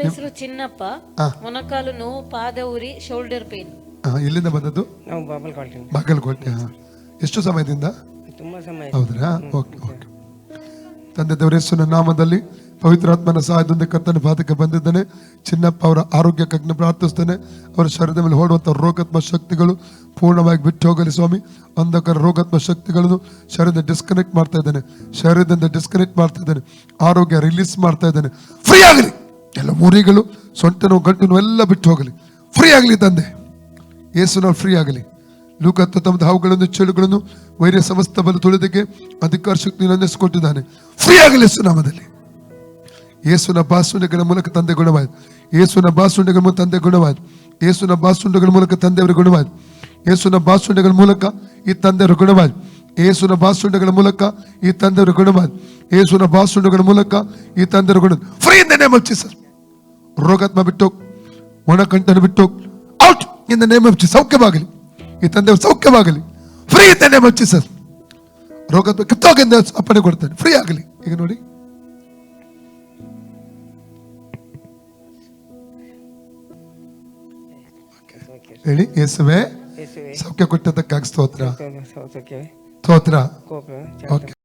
ಹೆಸರು ಚಿನ್ನಪ್ಪ. ಮೊಣಕಾಲು ನೋವು, ಪಾದ ಉರಿ, ಶೋಲ್ಡರ್ ಪೇನ್. ಎಲ್ಲಿಂದ ಬಂದದ್ದು? ನಾವು ಬಾಗಲಕೋಟೆ. ಬಾಗಲಕೋಟೆ. ಎಷ್ಟು ಸಮಯದಿಂದ? ತುಂಬಾ ಸಮಯ. ಹೌದ್ರಾ? Okay okay. ತಂದೆ ದೇವರ ಯೇಸುವಿನ ನಾಮದಲ್ಲಿ ಪವಿತ್ರಾತ್ಮನ ಸಹಾಯದಿಂದ ಕರ್ತನ ಪಾದಕ್ಕೆ ಬಂದಿದ್ದಾನೆ. ಚಿನ್ನಪ್ಪ ಅವರ ಆರೋಗ್ಯಕ್ಕಾಗಿ ಪ್ರಾರ್ಥಿಸ್ತೇನೆ. ಅವರ ಶರೀರದ ಮೇಲೆ ಓಡುವಂಥ ರೋಗಾತ್ಮ ಶಕ್ತಿಗಳು ಪೂರ್ಣವಾಗಿ ಬಿಟ್ಟು ಹೋಗಲಿ ಸ್ವಾಮಿ. ಅಂಧಕಾರ ರೋಗಾತ್ಮ ಶಕ್ತಿಗಳನ್ನು ಶರೀರದಿಂದ ಡಿಸ್ಕನೆಕ್ಟ್ ಮಾಡ್ತಾ ಇದ್ದೇನೆ. ಶರೀರದಿಂದ ಡಿಸ್ಕನೆಕ್ಟ್ ಮಾಡ್ತಾ ಇದ್ದೇನೆ. ಆರೋಗ್ಯ ರಿಲೀಸ್ ಮಾಡ್ತಾ ಇದ್ದೇನೆ. ಫ್ರೀ ಆಗಲಿ. ಎಲ್ಲ ಮುರಿಗಳು, ಸೊಂಟ ನೋವು, ಗಂಟು ನೋವು ಎಲ್ಲ ಬಿಟ್ಟು ಹೋಗಲಿ. ಫ್ರೀ ಆಗಲಿ ತಂದೆ. ಯೇಸುನಲ್ಲಿ ಫ್ರೀ ಆಗಲಿ. ಲೂಕ ತಮ್ಮ ಹಾವುಗಳನ್ನು, ಚೇಳುಗಳನ್ನು, ವೈರ್ಯ ಸಮಸ್ತ ಬಲ ತುಳಿದಕ್ಕೆ ಅಧಿಕಾರ ಶಕ್ತಿಯನ್ನು ಅನ್ನಿಸಿಕೊಟ್ಟಿದ್ದಾನೆ. ಫ್ರೀ ಆಗಲಿ ಯೇಸು ನಾಮದಲ್ಲಿ. ಯೇಸುನ ಬಾಸುಂಡೆಗಳ ಮೂಲಕ ತಂದೆ ಗುಣವಾಯಿತು. ಯೇಸುನ ಬಾಸುಂಡೆಗಳ ಮೂಲಕ ತಂದೆ ಗುಣವಾಯಿತು. ಯೇಸುನ ಬಾಸುಂಡೆಗಳ ಮೂಲಕ ತಂದೆಯವರ ಗುಣವಾಯಿತು. ಯೇಸುನ ಬಾಸುಂಡೆಗಳ ಮೂಲಕ ಈ ತಂದೆಯವರ ಗುಣವಾಯಿತು. ಯೇಸುನ ಬಾಸುಂಡೆಗಳ ಮೂಲಕ ಈ ತಂದೆಯವರ ಗುಣವಾಯಿತು. ಯೇಸುನ ಬಾಸುಂಡೆಗಳ ಮೂಲಕ ಈ ತಂದೆಯವರ ಗುಣ. Free in the name of Jesus. ರೋಗಾತ್ಮ ಬಿಟ್ಟೋಗ್, ಒಣಕಂಠನ ಬಿಟ್ಟೋಗ್, out in the name of Jesus. ಸೌಖ್ಯವಾಗಲಿ. ಈ ತಂದೆಯವರು ಸೌಖ್ಯವಾಗಲಿ. Free in the name of Jesus. ರೋಗಾತ್ಮ ಕಿತ್ತೋಗಿಂದ ಅಪ್ಪಣೆ ಕೊಡ್ತಾನೆ. ಫ್ರೀ ಆಗಲಿ. ಈಗ ನೋಡಿ, ಹೇಳಿ, ಯೇಸುವೆ ಸೌಖ್ಯ ಕೊಟ್ಟದಕ್ಕಾಗಿ ಸ್ತೋತ್ರ. ಸ್ತೋತ್ರ. ಓಕೆ.